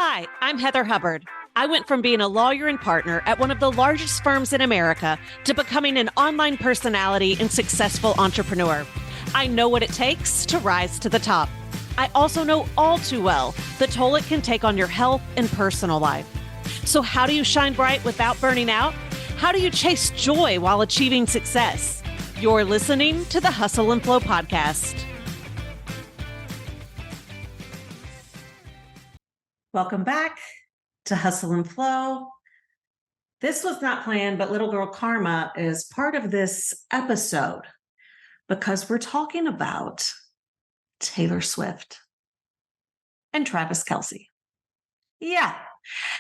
Hi, I'm Heather Hubbard. I went from being a lawyer and partner at one of the largest firms in America to becoming an online personality and successful entrepreneur. I know what it takes to rise to the top. I also know all too well the toll it can take on your health and personal life. So, how do you shine bright without burning out? How do you chase joy while achieving success? You're listening to the Hustle and Flow podcast. Welcome back to Hustle and Flow. This was not planned, but little girl Karma is part of this episode because we're talking about Taylor Swift and Travis Kelce. Yeah.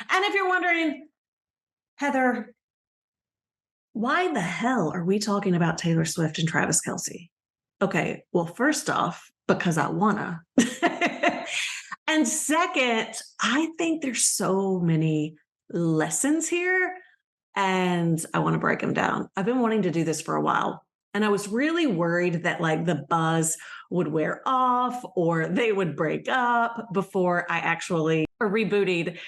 And if you're wondering, Heather, why the hell are we talking about Taylor Swift and Travis Kelce? Okay, well, first off, because I wanna. And second, I think there's so many lessons here and I want to break them down. I've been wanting to do this for a while. And I was really worried that like the buzz would wear off or they would break up before I actually rebooted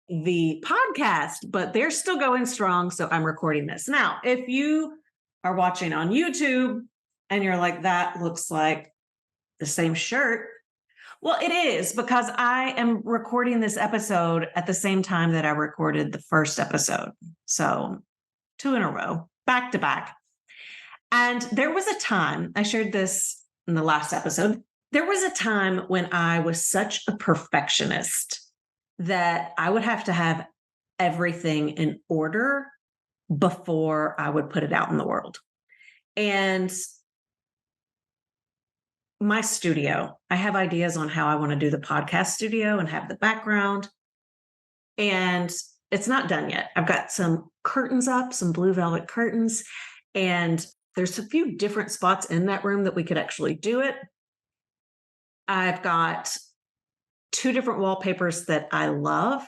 the podcast, but they're still going strong. So I'm recording this. Now, if you are watching on YouTube and you're like, that looks like the same shirt. Well, it is because I am recording this episode at the same time that I recorded the first episode. So 2 in a row, back to back. And there was a time, I shared this in the last episode, there was a time when I was such a perfectionist that I would have to have everything in order before I would put it out in the world. And my studio, I have ideas on how I want to do the podcast studio and have the background. And it's not done yet. I've got some curtains up, some blue velvet curtains, and there's a few different spots in that room that we could actually do it. I've got 2 different wallpapers that I love.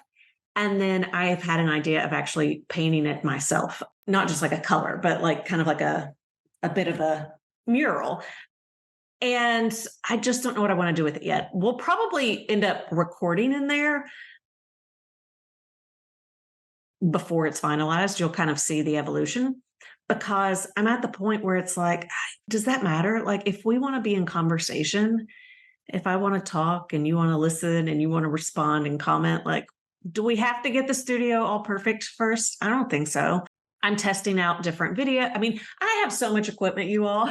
And then I've had an idea of actually painting it myself, not just like a color, but like kind of like a bit of a mural. And I just don't know what I want to do with it yet. We'll probably end up recording in there before it's finalized. You'll kind of see the evolution because I'm at the point where it's like, does that matter? Like if we want to be in conversation, if I want to talk and you want to listen and you want to respond and comment, like, do we have to get the studio all perfect first? I don't think so. I'm testing out different video. I mean, I have so much equipment, you all,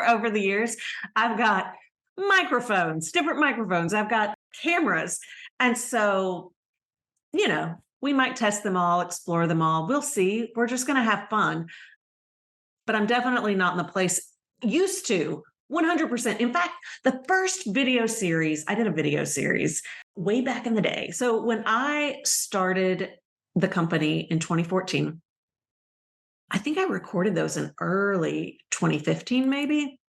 over the years. I've got microphones, different microphones. I've got cameras. And so, we might test them all, explore them all. We'll see. We're just going to have fun. But I'm definitely not in the place used to 100%. In fact, the first video series, I did a video series way back in the day. So when I started the company in 2014, I think I recorded those in early 2015, maybe.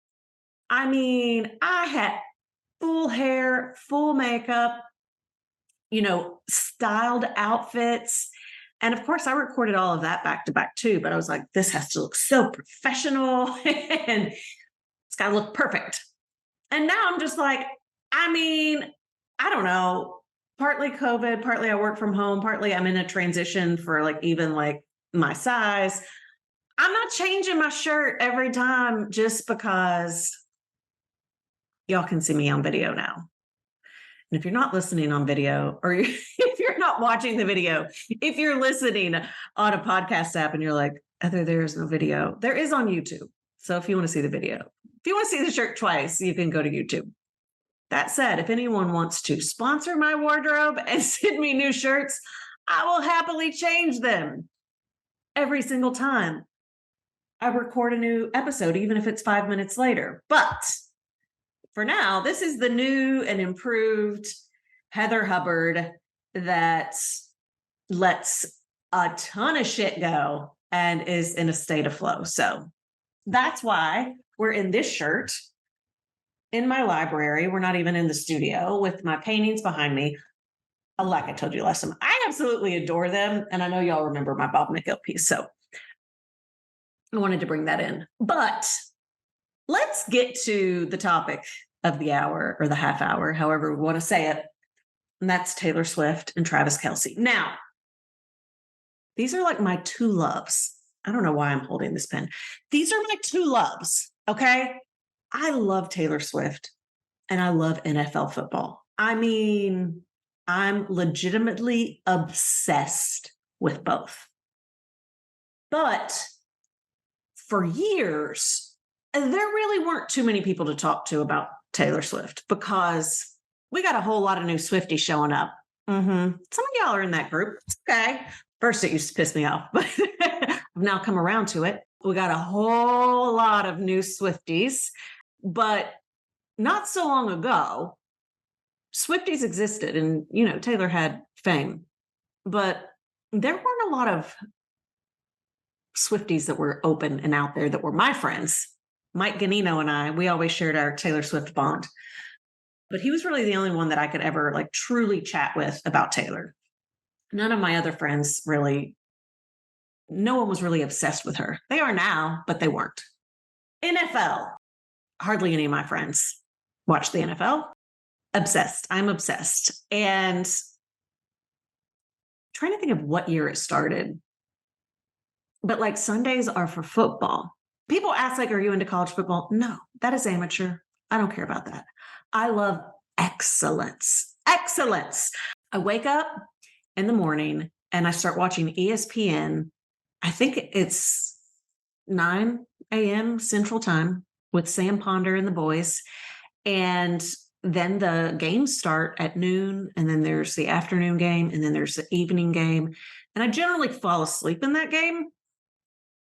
I mean, I had full hair, full makeup, styled outfits. And of course, I recorded all of that back to back too. But I was like, this has to look so professional and it's got to look perfect. And now I'm just like, I don't know, partly COVID, partly I work from home, partly I'm in a transition for like even like my size. I'm not changing my shirt every time just because y'all can see me on video now. And if you're not listening on video, or if you're not watching the video, if you're listening on a podcast app and you're like, Heather, there is no video, there is on YouTube. So if you want to see the video, if you want to see the shirt twice, you can go to YouTube. That said, if anyone wants to sponsor my wardrobe and send me new shirts, I will happily change them every single time I record a new episode, even if it's 5 minutes later. But for now, this is the new and improved Heather Hubbard that lets a ton of shit go and is in a state of flow. So that's why we're in this shirt in my library. We're not even in the studio with my paintings behind me. Like I told you last time, I absolutely adore them. And I know y'all remember my Bob McGill piece. So I wanted to bring that in. But let's get to the topic of the hour or the half hour, however we want to say it. and that's Taylor Swift and Travis Kelce. Now, these are like my two loves. I don't know why I'm holding this pen. These are my two loves. Okay. I love Taylor Swift and I love NFL football. I mean, I'm legitimately obsessed with both. But for years, there really weren't too many people to talk to about Taylor Swift because we got a whole lot of new Swifties showing up. Some of y'all are in that group. It's okay. First, it used to piss me off, but I've now come around to it. We got a whole lot of new Swifties, but not so long ago, Swifties existed and, Taylor had fame, but there weren't a lot of Swifties that were open and out there that were my friends. Mike Ganino and I, we always shared our Taylor Swift bond, but he was really the only one that I could ever like truly chat with about Taylor. None of my other friends really, no one was really obsessed with her. They are now, but they weren't. NFL, hardly any of my friends watch the NFL. Obsessed. I'm obsessed. And trying to think of what year it started. But like Sundays are for football. People ask, like, are you into college football? No, that is amateur. I don't care about that. I love excellence. Excellence. I wake up in the morning and I start watching ESPN. I think it's 9 a.m. Central Time with Sam Ponder and the boys. And then the games start at noon, and then there's the afternoon game, and then there's the evening game. And I generally fall asleep in that game.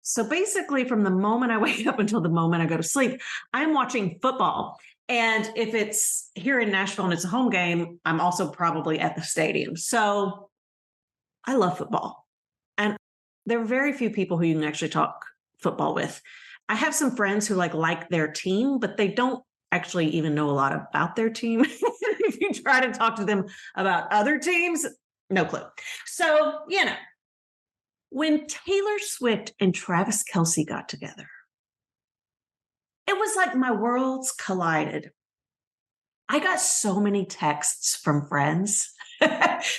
So basically, from the moment I wake up until the moment I go to sleep, I'm watching football. And if it's here in Nashville and it's a home game, I'm also probably at the stadium. So I love football. And there are very few people who you can actually talk football with. I have some friends who like their team, but they don't actually even know a lot about their team. If you try to talk to them about other teams, no clue. So, when Taylor Swift and Travis Kelce got together, it was like my worlds collided. I got so many texts from friends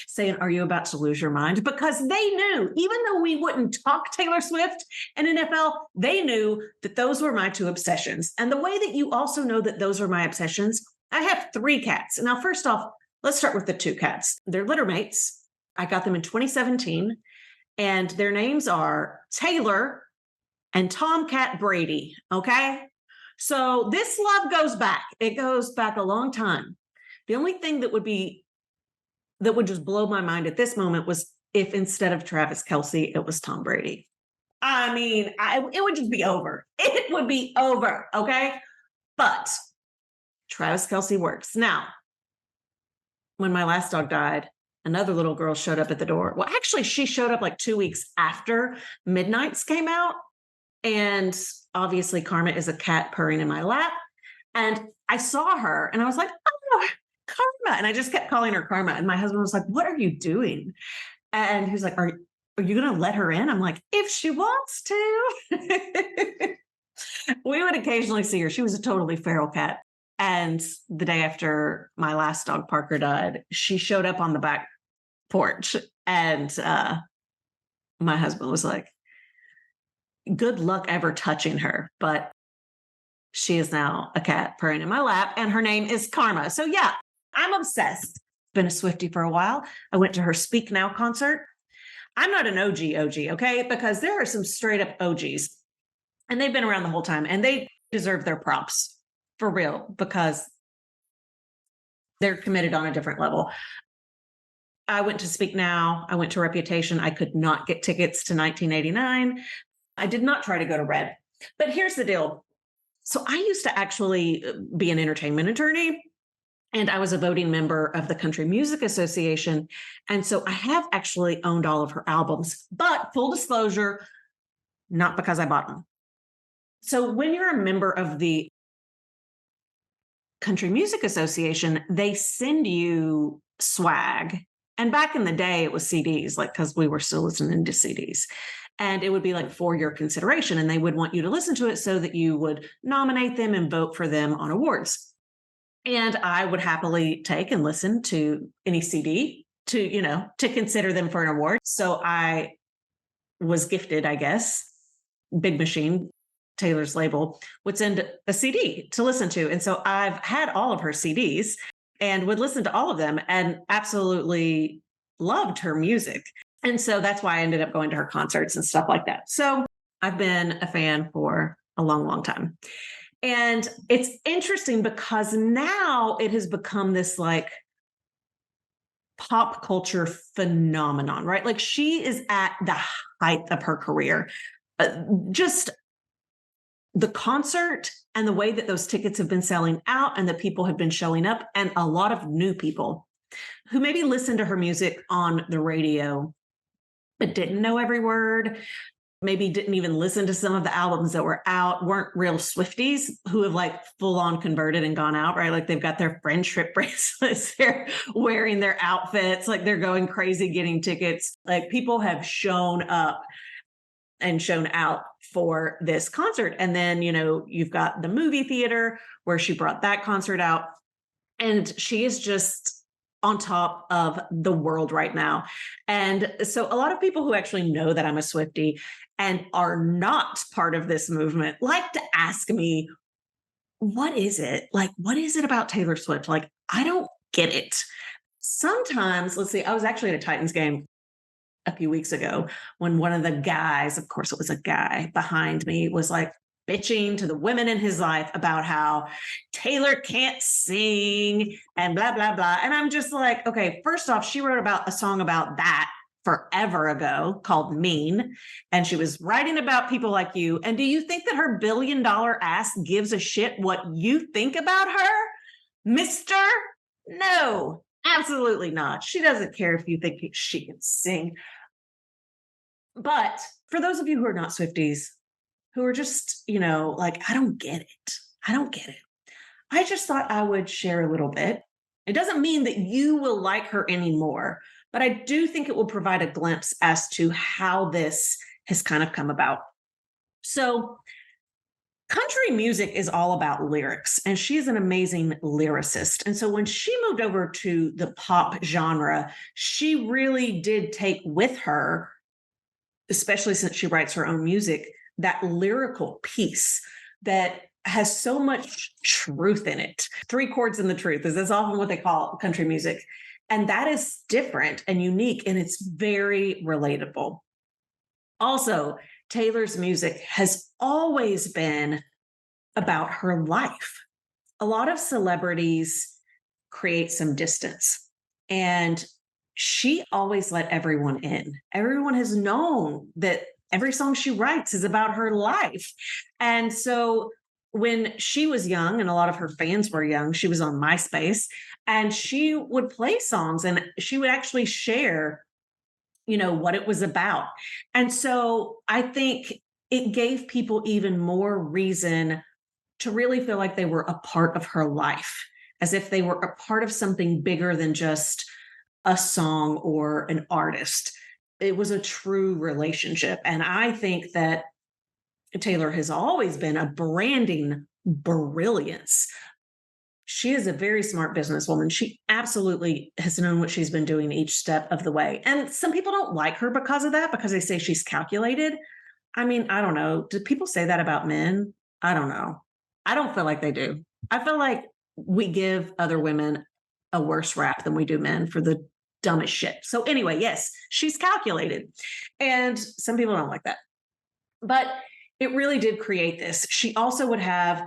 saying, are you about to lose your mind? Because they knew, even though we wouldn't talk Taylor Swift and NFL, they knew that those were my two obsessions. And the way that you also know that those are my obsessions, I have 3 cats. Now, first off, let's start with the 2 cats. They're litter mates. I got them in 2017, and their names are Taylor and Tomcat Brady. Okay. So this love goes back. It goes back a long time. The only thing that would just blow my mind at this moment was if instead of Travis Kelce, it was Tom Brady. I mean, it would just be over. It would be over. Okay. But Travis Kelce works. Now, when my last dog died, another little girl showed up at the door. Well, actually, she showed up like 2 weeks after Midnights came out. And obviously, Karma is a cat purring in my lap. And I saw her and I was like, oh, Karma. And I just kept calling her Karma. And my husband was like, what are you doing? And he was like, are you going to let her in? I'm like, if she wants to. We would occasionally see her. She was a totally feral cat. And the day after my last dog, Parker, died, she showed up on the back porch. And my husband was like, good luck ever touching her. But she is now a cat purring in my lap, and her name is Karma. So yeah, I'm obsessed. Been a Swiftie for a while. I went to her Speak Now concert. I'm not an OG, okay? Because there are some straight up OGs, and they've been around the whole time, and they deserve their props for real because they're committed on a different level. I went to Speak Now. I went to Reputation. I could not get tickets to 1989. I did not try to go to Red. But here's the deal. So I used to actually be an entertainment attorney, and I was a voting member of the Country Music Association. And so I have actually owned all of her albums, but full disclosure, not because I bought them. So when you're a member of the Country Music Association, they send you swag. And back in the day, it was CDs, like, because we were still listening to CDs. And it would be like for your consideration. And they would want you to listen to it so that you would nominate them and vote for them on awards. And I would happily take and listen to any CD to, to consider them for an award. So I was gifted, I guess, Big Machine, Taylor's label, would send a CD to listen to. And so I've had all of her CDs and would listen to all of them and absolutely loved her music. And so that's why I ended up going to her concerts and stuff like that. So I've been a fan for a long, long time. And it's interesting because now it has become this like pop culture phenomenon, right? Like she is at the height of her career. Just the concert and the way that those tickets have been selling out and that people have been showing up, and a lot of new people who maybe listened to her music on the radio but didn't know every word, maybe didn't even listen to some of the albums that were out, weren't real Swifties who have like full on converted and gone out, right? Like they've got their friendship bracelets, they're wearing their outfits, like they're going crazy getting tickets. Like people have shown up and shown out for this concert. And then, you've got the movie theater where she brought that concert out. And she is just on top of the world right now. And so a lot of people who actually know that I'm a Swiftie and are not part of this movement like to ask me, what is it? Like, what is it about Taylor Swift? Like, I don't get it. Sometimes, let's see, I was actually at a Titans game a few weeks ago when one of the guys, of course, it was a guy behind me, was like bitching to the women in his life about how Taylor can't sing and blah, blah, blah. And I'm just like, okay, first off, she wrote about a song about that forever ago called Mean. And she was writing about people like you. And do you think that her $1 billion ass gives a shit what you think about her, mister? No, absolutely not. She doesn't care if you think she can sing. But for those of you who are not Swifties, who are just, like, I don't get it. I don't get it. I just thought I would share a little bit. It doesn't mean that you will like her anymore, but I do think it will provide a glimpse as to how this has kind of come about. So, country music is all about lyrics, and she is an amazing lyricist. And so when she moved over to the pop genre, she really did take with her, especially since she writes her own music, that lyrical piece that has so much truth in it. Three chords in the truth is often what they call country music. And that is different and unique, and it's very relatable. Also, Taylor's music has always been about her life. A lot of celebrities create some distance, and she always let everyone in. Everyone has known that every song she writes is about her life. And so when she was young and a lot of her fans were young, she was on MySpace and she would play songs and she would actually share, what it was about. And so I think it gave people even more reason to really feel like they were a part of her life, as if they were a part of something bigger than just a song or an artist. It was a true relationship. And I think that Taylor has always been a branding brilliance. She is a very smart businesswoman. She absolutely has known what she's been doing each step of the way. And some people don't like her because of that, because they say she's calculated. I mean, I don't know. Do people say that about men? I don't know. I don't feel like they do. I feel like we give other women a worse rap than we do men for the dumbest shit. So anyway, yes, she's calculated. And some people don't like that. But it really did create this. She also would have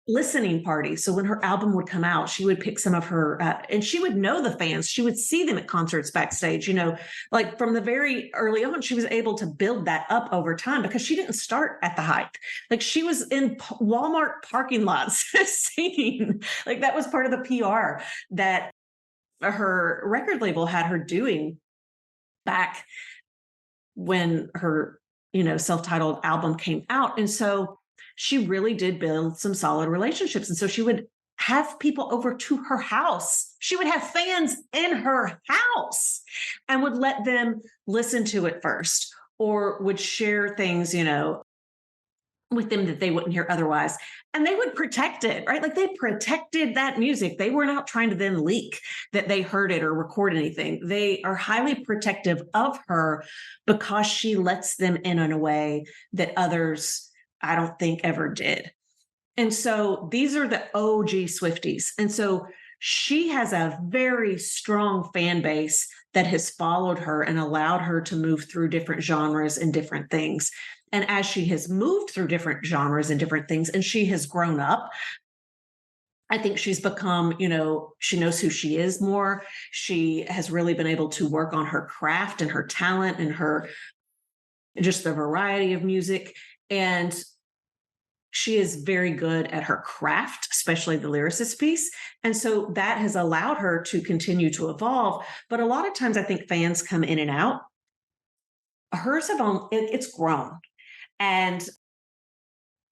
listening parties. So when her album would come out, she would pick some of her, and she would know the fans. She would see them at concerts backstage, like from the very early on, she was able to build that up over time because she didn't start at the height. Like she was in Walmart parking lots singing. Like that was part of the PR that her record label had her doing back when her, self-titled album came out. And so she really did build some solid relationships. And so she would have people over to her house. She would have fans in her house and would let them listen to it first, or would share things, with them that they wouldn't hear otherwise. And they would protect it, right? Like they protected that music. They were not trying to then leak that they heard it or record anything. They are highly protective of her because she lets them in a way that others, I don't think, ever did. And so these are the OG Swifties. And so she has a very strong fan base that has followed her and allowed her to move through different genres and different things. And as she has moved through different genres and different things, and she has grown up, I think she's become, she knows who she is more. She has really been able to work on her craft and her talent and her just the variety of music. And she is very good at her craft, especially the lyricist piece. And so that has allowed her to continue to evolve. But a lot of times I think fans come in and out. Hers it's grown. And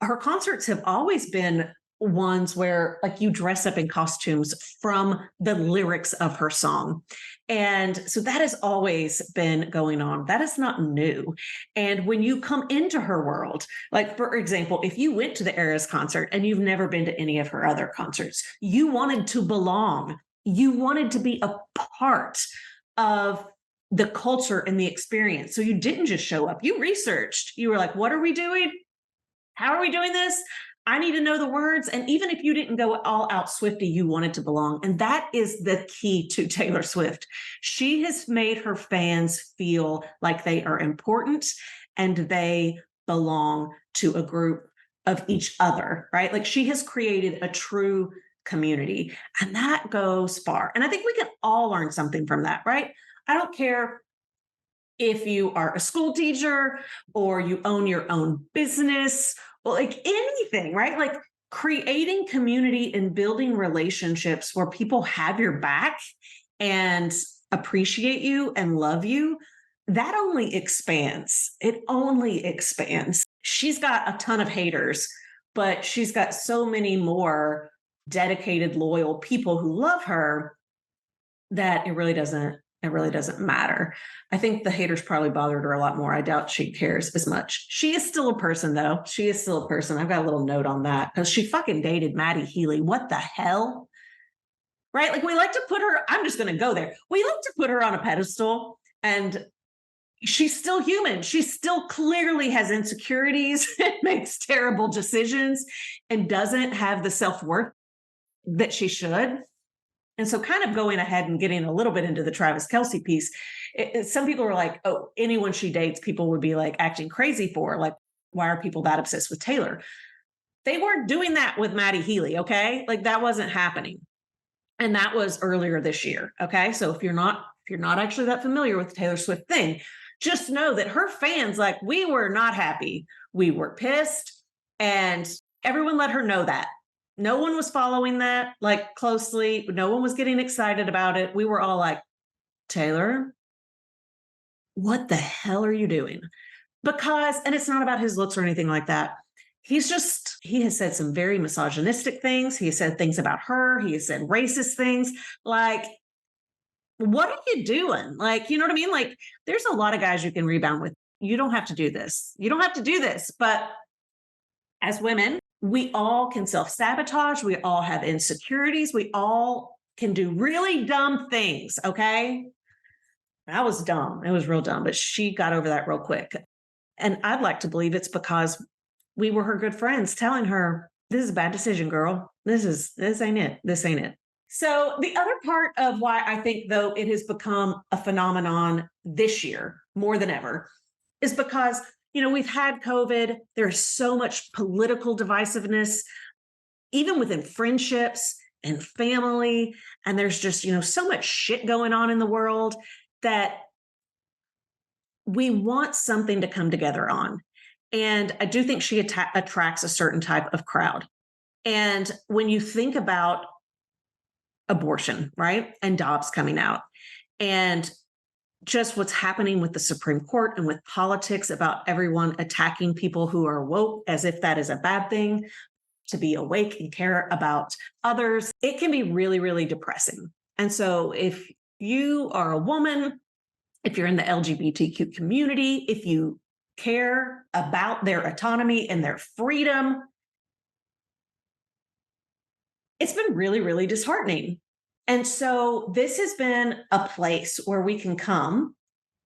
her concerts have always been ones where like you dress up in costumes from the lyrics of her song. And so that has always been going on. That is not new. And when you come into her world, like for example, if you went to the Eras concert and you've never been to any of her other concerts, you wanted to belong. You wanted to be a part of the culture and the experience. So you didn't just show up. You researched. You were like, what are we doing? How are we doing this? I need to know the words. And even if you didn't go all out Swiftie, you wanted to belong. And that is the key to Taylor Swift. She has made her fans feel like they are important and they belong to a group of each other, right? Like she has created a true community and that goes far. And I think we can all learn something from that, right? I don't care if you are a school teacher or you own your own business, or like anything, right? Like creating community and building relationships where people have your back and appreciate you and love you, that only expands. It only expands. She's got a ton of haters, but she's got so many more dedicated, loyal people who love her that it really doesn't matter. I think the haters probably bothered her a lot more. I doubt she cares as much. She is still a person, though. She is still a person. I've got a little note on that because she fucking dated Maddie Healy. What the hell? Right? Like we like to put her, I'm just going to go there. We like to put her on a pedestal and she's still human. She still clearly has insecurities and makes terrible decisions and doesn't have the self-worth that she should. And so kind of going ahead and getting a little bit into the Travis Kelce piece, some people are like, oh, anyone she dates, people would be like acting crazy for. Like, why are people that obsessed with Taylor? They weren't doing that with Maddie Healy, okay? Like that wasn't happening. And that was earlier this year, okay? So if you're not actually that familiar with the Taylor Swift thing, just know that her fans, like, we were not happy. We were pissed. And everyone let her know that. No one was following that like closely. No one was getting excited about it. We were all like, Taylor, what the hell are you doing? Because, and it's not about his looks or anything like that. He has said some very misogynistic things. He has said things about her. He has said racist things. Like, what are you doing? Like, you know what I mean? Like, there's a lot of guys you can rebound with. You don't have to do this. You don't have to do this. But as women, we all can self-sabotage. We all have insecurities. We all can do really dumb things, okay? That was dumb. It was real dumb, but she got over that real quick. And I'd like to believe it's because we were her good friends telling her, this is a bad decision, girl. This ain't it. This ain't it. So the other part of why I think, though, it has become a phenomenon this year more than ever is because we've had COVID. There's so much political divisiveness, even within friendships and family. And there's just, so much shit going on in the world that we want something to come together on. And I do think she attracts a certain type of crowd. And when you think about abortion, right? And Dobbs coming out and just what's happening with the Supreme Court and with politics about everyone attacking people who are woke as if that is a bad thing, to be awake and care about others, it can be really, really depressing. And so if you are a woman, if you're in the LGBTQ community, if you care about their autonomy and their freedom. It's been really, really disheartening. And so this has been a place where we can come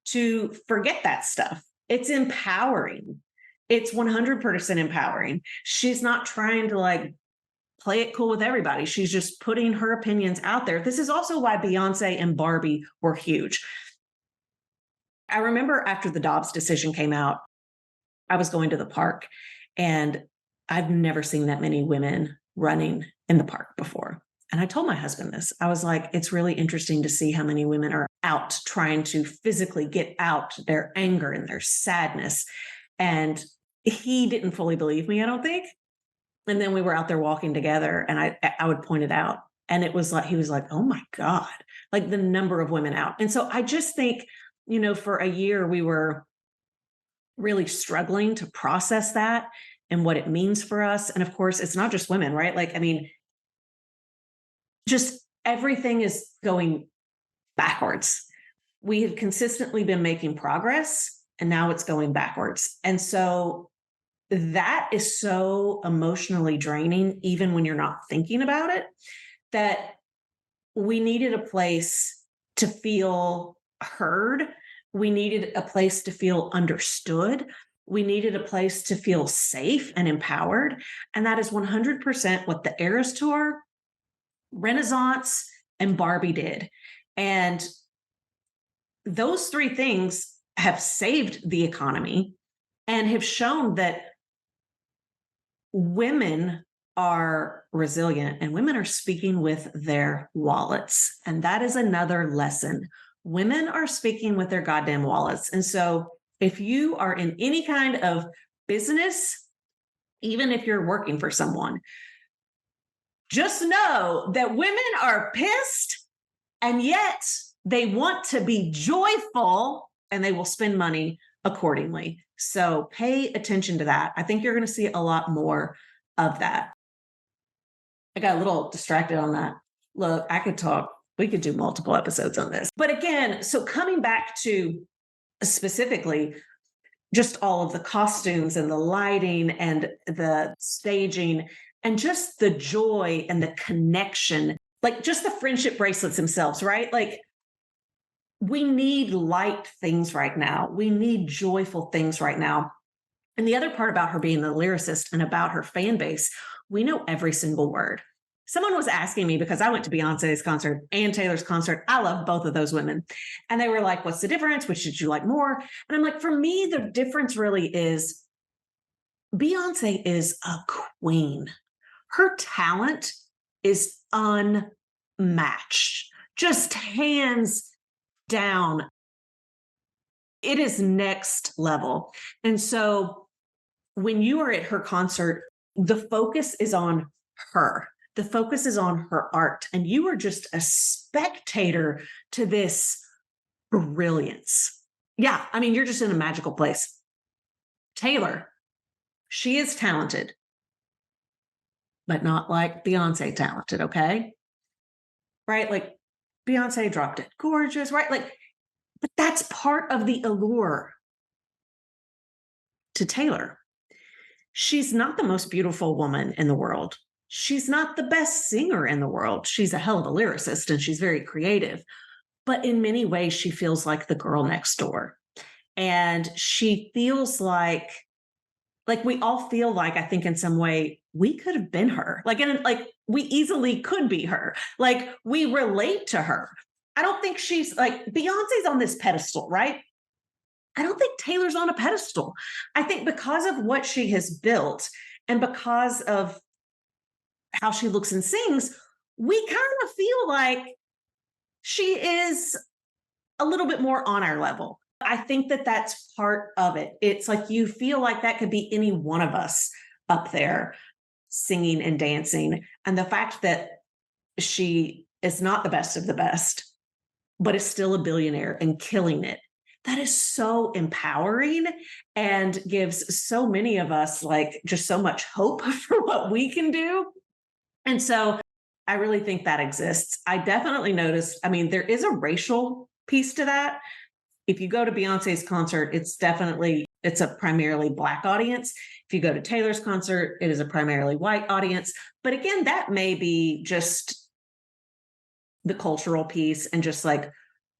to forget that stuff. It's empowering. It's 100% empowering. She's not trying to like play it cool with everybody. She's just putting her opinions out there. This is also why Beyonce and Barbie were huge. I remember after the Dobbs decision came out, I was going to the park and I've never seen that many women running in the park before. And I told my husband this. I was like, it's really interesting to see how many women are out trying to physically get out their anger and their sadness. And he didn't fully believe me, I don't think. And then we were out there walking together and I would point it out. And it was like, he was like, oh my God, like the number of women out. And so I just think, for a year we were really struggling to process that and what it means for us. And of course, it's not just women, right? Like, I mean, just everything is going backwards. We have consistently been making progress and now it's going backwards. And so that is so emotionally draining, even when you're not thinking about it, that we needed a place to feel heard. We needed a place to feel understood. We needed a place to feel safe and empowered. And that is 100% what the Eras Tour, Renaissance, and Barbie did. And those three things have saved the economy and have shown that women are resilient and women are speaking with their wallets. And that is another lesson. Women are speaking with their goddamn wallets. And so if you are in any kind of business, even if you're working for someone, just know that women are pissed and yet they want to be joyful and they will spend money accordingly. So pay attention to that. I think you're going to see a lot more of that. I got a little distracted on that. Look, I could talk. We could do multiple episodes on this. But again, so coming back to specifically just all of the costumes and the lighting and the staging and just the joy and the connection, like just the friendship bracelets themselves, right? Like we need light things right now. We need joyful things right now. And the other part about her being the lyricist and about her fan base, we know every single word. Someone was asking me because I went to Beyonce's concert and Taylor's concert. I love both of those women. And they were like, what's the difference? Which did you like more? And I'm like, for me, the difference really is Beyonce is a queen. Her talent is unmatched, just hands down. It is next level. And so when you are at her concert, the focus is on her. The focus is on her art. And you are just a spectator to this brilliance. Yeah, I mean, you're just in a magical place. Taylor, she is talented, but not like Beyonce talented, okay? Right? Like Beyonce dropped it. Gorgeous, right? Like, but that's part of the allure to Taylor. She's not the most beautiful woman in the world. She's not the best singer in the world. She's a hell of a lyricist and she's very creative. But in many ways, she feels like the girl next door. And she feels like we all feel like, I think in some way, we could have been her. Like we easily could be her. Like we relate to her. I don't think she's like, Beyonce's on this pedestal, right? I don't think Taylor's on a pedestal. I think because of what she has built and because of how she looks and sings, we kind of feel like she is a little bit more on our level. I think that that's part of it. It's like you feel like that could be any one of us up there singing and dancing. And the fact that she is not the best of the best, but is still a billionaire and killing it, that is so empowering and gives so many of us like just so much hope for what we can do. And so I really think that exists. I definitely noticed, I mean, there is a racial piece to that. If you go to Beyonce's concert, it's definitely it's a primarily Black audience. If you go to Taylor's concert, it is a primarily white audience. But again, that may be just the cultural piece and just like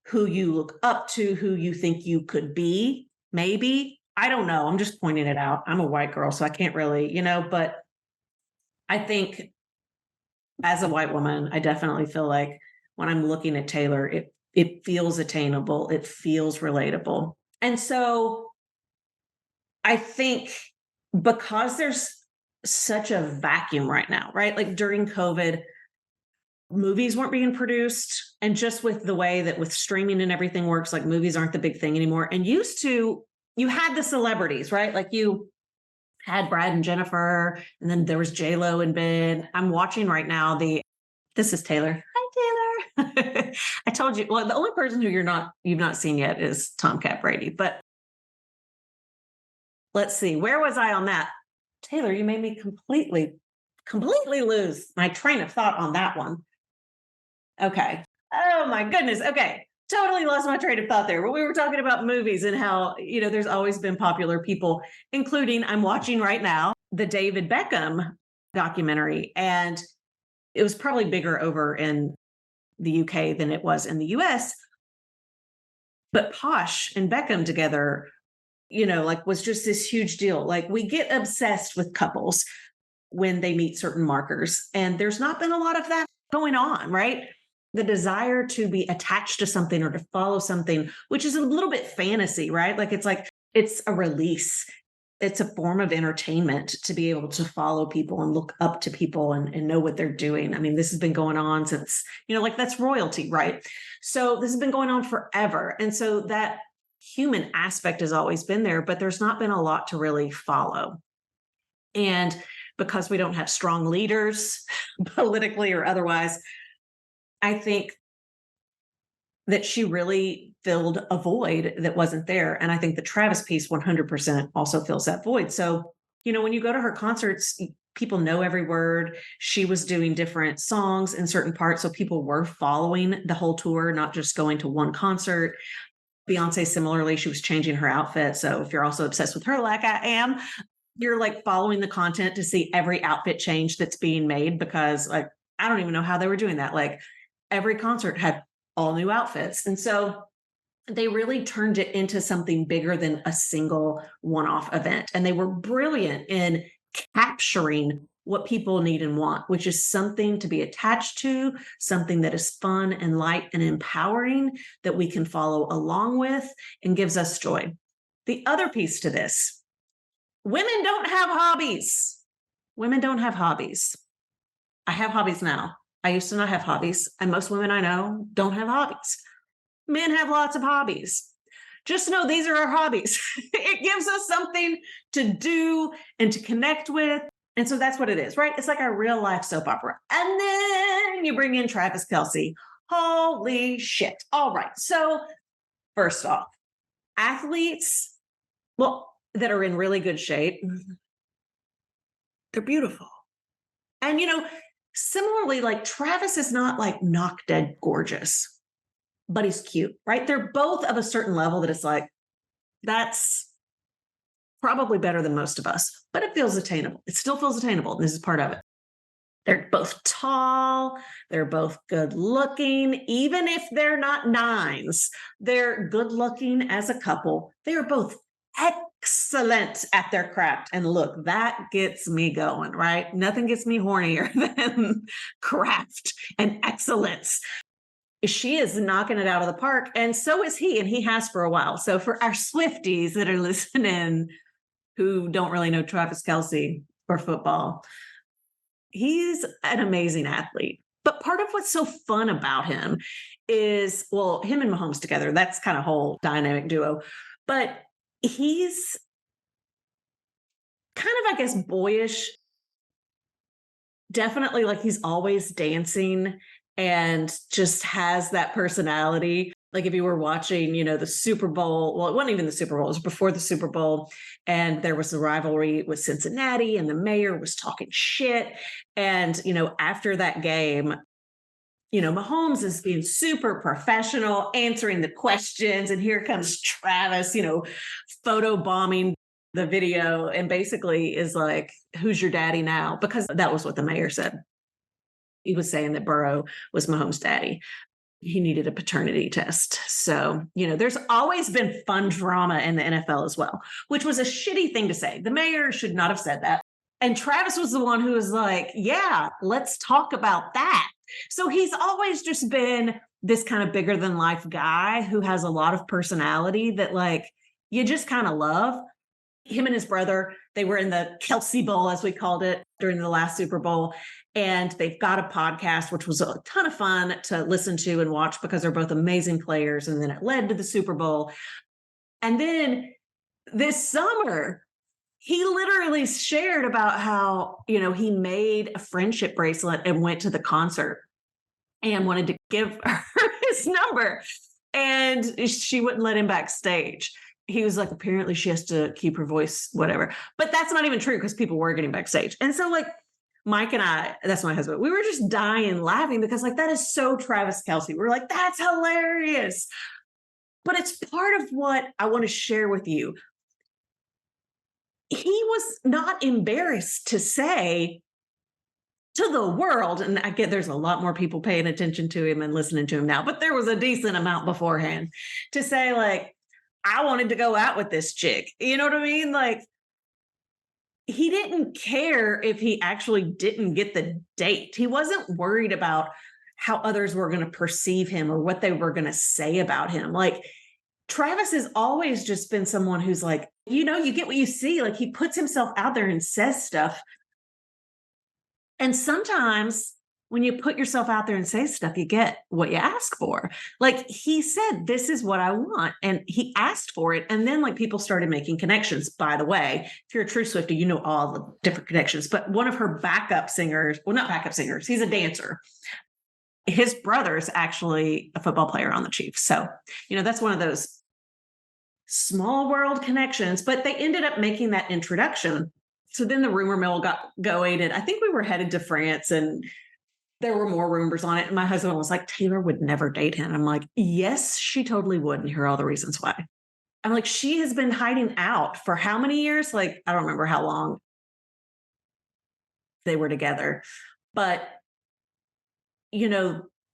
who you look up to, who you think you could be, maybe. I don't know. I'm just pointing it out. I'm a white girl, so I can't really, but I think as a white woman, I definitely feel like when I'm looking at Taylor, it feels attainable, it feels relatable. And so I think because there's such a vacuum right now, right? Like during COVID, movies weren't being produced. And just with the way that with streaming and everything works, like movies aren't the big thing anymore. And used to, you had the celebrities, right? Like you had Brad and Jennifer, and then there was J-Lo and Ben. I'm watching right now this is Taylor. Hi, Taylor. I told you, well, the only person who you've not seen yet is Tomcat Brady. But let's see, where was I on that? Taylor, you made me completely lose my train of thought on that one. Okay. Oh my goodness. Okay. Totally lost my train of thought there. But we were talking about movies and how, there's always been popular people, including I'm watching right now the David Beckham documentary. And it was probably bigger over in the UK than it was in the US. But Posh and Beckham together, was just this huge deal. Like we get obsessed with couples when they meet certain markers. And there's not been a lot of that going on, right? The desire to be attached to something or to follow something, which is a little bit fantasy, right? Like it's a release. It's a form of entertainment to be able to follow people and look up to people and know what they're doing. I mean, this has been going on since, like that's royalty, right? So this has been going on forever. And so that human aspect has always been there, but there's not been a lot to really follow. And because we don't have strong leaders politically or otherwise, I think that she really filled a void that wasn't there. And I think the Travis piece 100% also fills that void. So, when you go to her concerts, people know every word. She was doing different songs in certain parts. So people were following the whole tour, not just going to one concert. Beyonce, similarly, she was changing her outfit. So if you're also obsessed with her, like I am, you're like following the content to see every outfit change that's being made, because like, I don't even know how they were doing that. Like every concert had all new outfits. And so they really turned it into something bigger than a single one-off event. And they were brilliant in capturing what people need and want, which is something to be attached to, something that is fun and light and empowering that we can follow along with and gives us joy. The other piece to this, women don't have hobbies. Women don't have hobbies. I have hobbies now. I used to not have hobbies, and most women I know don't have hobbies. Men have lots of hobbies. Just know these are our hobbies. It gives us something to do and to connect with. And so that's what it is, right? It's like a real life soap opera. And then you bring in Travis Kelce. Holy shit. All right. So first off, athletes, that are in really good shape, they're beautiful. And, similarly, like Travis is not like knock dead gorgeous, but he's cute, right? They're both of a certain level that it's like, that's probably better than most of us, but it feels attainable. It still feels attainable. This is part of it. They're both tall. They're both good looking. Even if they're not nines, they're good looking as a couple. They are both excellent at their craft. And look, that gets me going, right? Nothing gets me hornier than craft and excellence. She is knocking it out of the park. And so is he. And he has for a while. So for our Swifties that are listening, who don't really know Travis Kelce or football, he's an amazing athlete. But part of what's so fun about him is, him and Mahomes together, that's kind of whole dynamic duo. But he's kind of, I guess, boyish. Definitely like he's always dancing and just has that personality. Like if you were watching, the Super Bowl, it wasn't even the Super Bowl, it was before the Super Bowl. And there was a rivalry with Cincinnati and the mayor was talking shit. And, after that game, Mahomes is being super professional, answering the questions. And here comes Travis, photo bombing the video and basically is like, who's your daddy now? Because that was what the mayor said. He was saying that Burrow was Mahomes' daddy. He needed a paternity test. So, there's always been fun drama in the NFL as well, which was a shitty thing to say. The mayor should not have said that. And Travis was the one who was like, yeah, let's talk about that. So he's always just been this kind of bigger than life guy who has a lot of personality that like you just kind of love. Him and his brother, they were in the Kelce Bowl, as we called it, during the last Super Bowl. And they've got a podcast, which was a ton of fun to listen to and watch because they're both amazing players. And then it led to the Super Bowl. And then this summer, he literally shared about how, he made a friendship bracelet and went to the concert and wanted to give her his number. And she wouldn't let him backstage. He was like, apparently she has to keep her voice, whatever. But that's not even true because people were getting backstage. And so like Mike and I, that's my husband, we were just dying laughing because like that is so Travis Kelce. We're like, that's hilarious. But it's part of what I want to share with you. He was not embarrassed to say to the world, and I get there's a lot more people paying attention to him and listening to him now, but there was a decent amount beforehand to say like, I wanted to go out with this chick. You know what I mean? Like, he didn't care if he actually didn't get the date. He wasn't worried about how others were going to perceive him or what they were going to say about him. Like, Travis has always just been someone who's like, you get what you see. Like, he puts himself out there and says stuff. And sometimes when you put yourself out there and say stuff, you get what you ask for. Like he said, this is what I want. And he asked for it. And then like people started making connections. By the way, if you're a true Swiftie, you know all the different connections. But one of her backup singers, well, not backup singers, he's a dancer. His brother's actually a football player on the Chiefs. So, that's one of those small world connections. But they ended up making that introduction. So then the rumor mill got going. And I think we were headed to France and there were more rumors on it. And my husband was like, Taylor would never date him. I'm like, yes, she totally would. And here are all the reasons why. I'm like, she has been hiding out for how many years? Like, I don't remember how long they were together. But,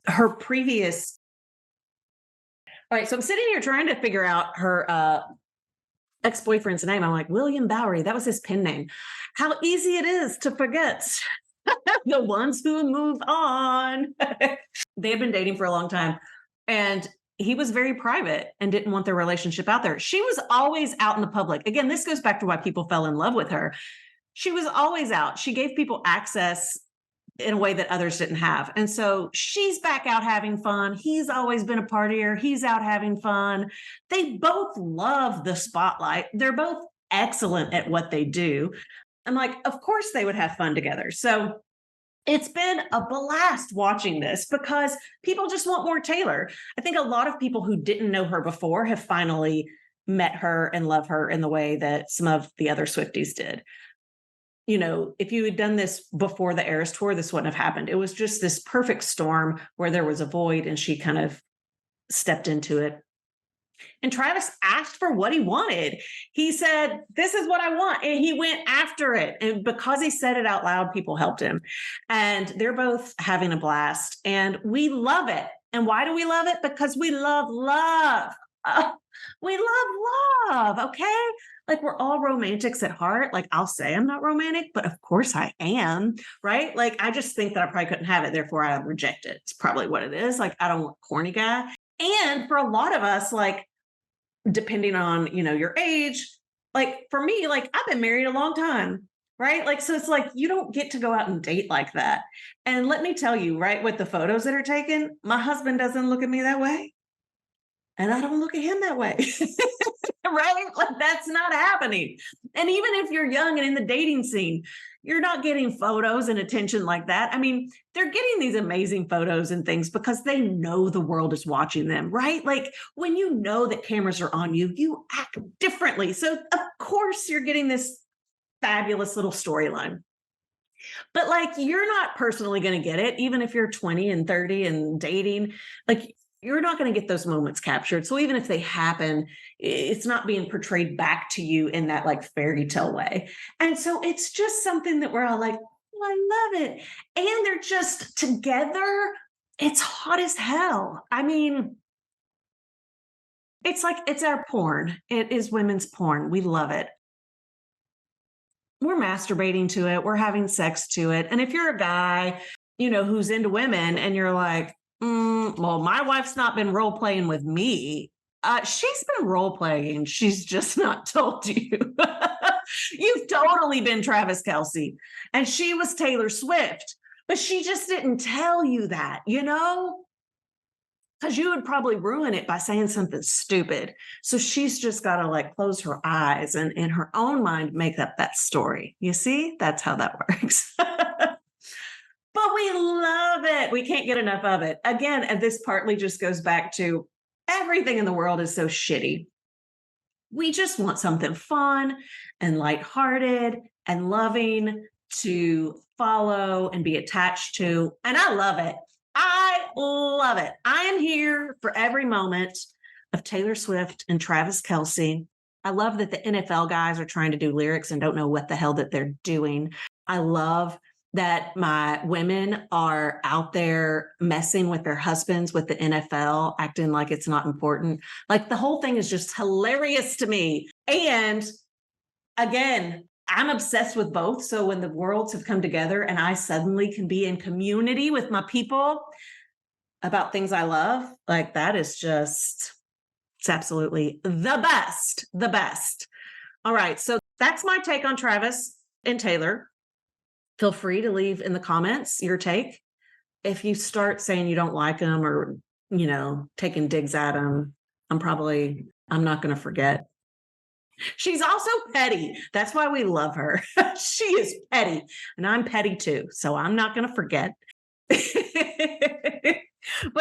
her previous. All right. So I'm sitting here trying to figure out her ex-boyfriend's name. I'm like, William Bowery. That was his pen name. How easy it is to forget. The ones who move on. They had been dating for a long time and he was very private and didn't want their relationship out there. She was always out in the public. Again, this goes back to why people fell in love with her. She was always out. She gave people access in a way that others didn't have. And so she's back out having fun. He's always been a partier. He's out having fun. They both love the spotlight. They're both excellent at what they do. I'm like, of course they would have fun together. So it's been a blast watching this because people just want more Taylor. I think a lot of people who didn't know her before have finally met her and love her in the way that some of the other Swifties did. If you had done this before the Eras Tour, this wouldn't have happened. It was just this perfect storm where there was a void and she kind of stepped into it. And Travis asked for what he wanted. He said, this is what I want. And he went after it. And because he said it out loud, people helped him. And they're both having a blast. And we love it. And why do we love it? Because we love love. We love love. Okay. Like we're all romantics at heart. Like I'll say I'm not romantic, but of course I am. Right. Like I just think that I probably couldn't have it. Therefore I reject it. It's probably what it is. Like I don't want corny guy. And for a lot of us, like, depending on, your age, like for me, like I've been married a long time, right? Like, so it's like, you don't get to go out and date like that. And let me tell you, right, with the photos that are taken, my husband doesn't look at me that way. And I don't look at him that way, right? Like that's not happening. And even if you're young and in the dating scene, you're not getting photos and attention like that. I mean, they're getting these amazing photos and things because they know the world is watching them, right? Like when you know that cameras are on you, you act differently. So of course you're getting this fabulous little storyline. But like, you're not personally going to get it, even if you're 20 and 30 and dating. Like, you're not going to get those moments captured. So even if they happen, it's not being portrayed back to you in that like fairy tale way. And so it's just something that we're all like, oh, I love it. And they're just together. It's hot as hell. I mean, it's like it's our porn. It is women's porn. We love it. We're masturbating to it. We're having sex to it. And if you're a guy, who's into women and you're like, well, my wife's not been role playing with me. She's been role playing. She's just not told you. You've totally been Travis Kelce and she was Taylor Swift, but she just didn't tell you that, because you would probably ruin it by saying something stupid. So she's just got to like close her eyes and in her own mind make up that story. You see, that's how that works. But we love it. We can't get enough of it. Again, and this partly just goes back to everything in the world is so shitty. We just want something fun and lighthearted and loving to follow and be attached to. And I love it. I love it. I am here for every moment of Taylor Swift and Travis Kelce. I love that the NFL guys are trying to do lyrics and don't know what the hell that they're doing. I love that my women are out there messing with their husbands with the NFL, acting like it's not important. Like the whole thing is just hilarious to me. And again, I'm obsessed with both. So when the worlds have come together and I suddenly can be in community with my people about things I love, like that is just, it's absolutely the best, the best. All right. So that's my take on Travis and Taylor. Feel free to leave in the comments your take. If you start saying you don't like them or, taking digs at them, I'm not going to forget. She's also petty. That's why we love her. She is petty and I'm petty too. So I'm not going to forget. But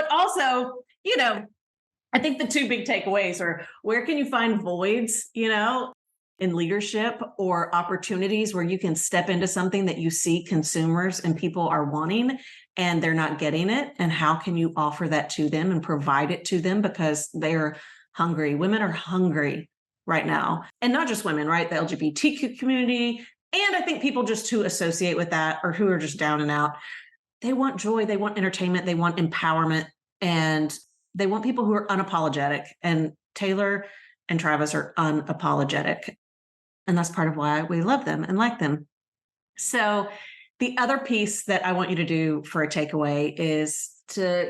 also, I think the two big takeaways are where can you find voids, in leadership or opportunities where you can step into something that you see consumers and people are wanting and they're not getting it. And how can you offer that to them and provide it to them because they're hungry. Women are hungry right now. And not just women, right? The LGBTQ community. And I think people just who associate with that or who are just down and out, they want joy, they want entertainment, they want empowerment, and they want people who are unapologetic. And Taylor and Travis are unapologetic. And that's part of why we love them and like them. So the other piece that I want you to do for a takeaway is to,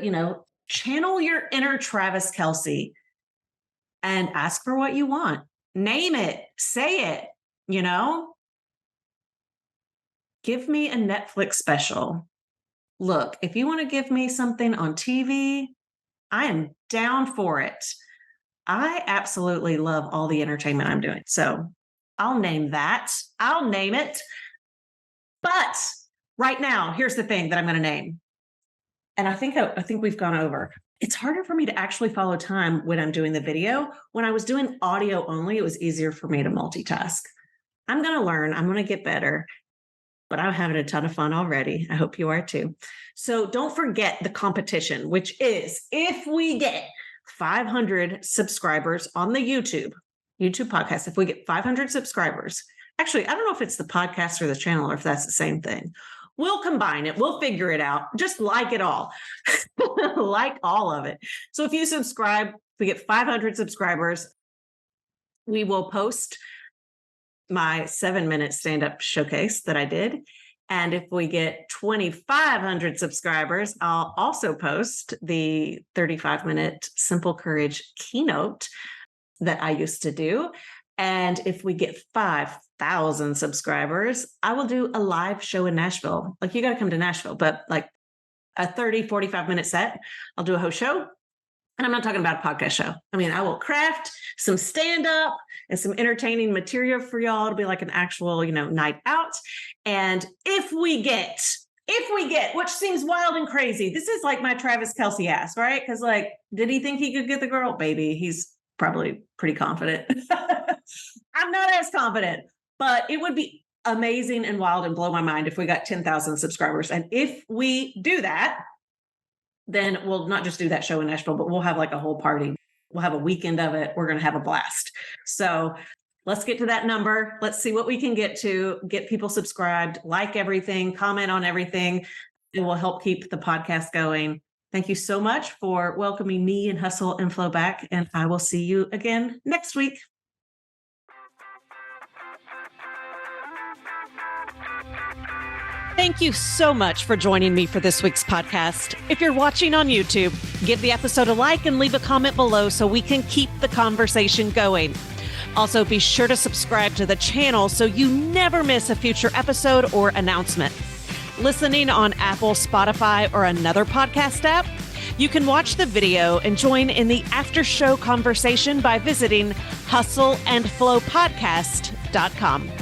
channel your inner Travis Kelce and ask for what you want. Name it, say it, Give me a Netflix special. Look, if you want to give me something on TV, I am down for it. I absolutely love all the entertainment I'm doing. So I'll name that. I'll name it. But right now, here's the thing that I'm going to name. And I think we've gone over. It's harder for me to actually follow time when I'm doing the video. When I was doing audio only, it was easier for me to multitask. I'm going to learn. I'm going to get better. But I'm having a ton of fun already. I hope you are too. So don't forget the competition, which is if we get 500 subscribers on the YouTube podcast, if we get 500 subscribers, actually, I don't know if it's the podcast or the channel or if that's the same thing. We'll combine it. We'll figure it out. Just like it all, like all of it. So if you subscribe, we get 500 subscribers, we will post my 7-minute stand-up showcase that I did. And if we get 2,500 subscribers, I'll also post the 35-minute Simple Courage keynote that I used to do. And if we get 5,000 subscribers, I will do a live show in Nashville. Like, you got to come to Nashville, but like a 30, 45-minute set. I'll do a whole show. And I'm not talking about a podcast show. I mean, I will craft some stand-up and some entertaining material for y'all. It'll be like an actual, night out. And if we get, which seems wild and crazy, this is like my Travis Kelce ass, right? Because did he think he could get the girl? Baby, he's probably pretty confident. I'm not as confident, but it would be amazing and wild and blow my mind if we got 10,000 subscribers. And if we do that, then we'll not just do that show in Nashville, but we'll have like a whole party. We'll have a weekend of it. We're going to have a blast. So let's get to that number. Let's see what we can get to, get people subscribed, like everything, comment on everything. It will help keep the podcast going. Thank you so much for welcoming me and Hustle and Flow back. And I will see you again next week. Thank you so much for joining me for this week's podcast. If you're watching on YouTube, give the episode a like and leave a comment below so we can keep the conversation going. Also, be sure to subscribe to the channel so you never miss a future episode or announcement. Listening on Apple, Spotify, or another podcast app, you can watch the video and join in the after show conversation by visiting hustleandflowpodcast.com.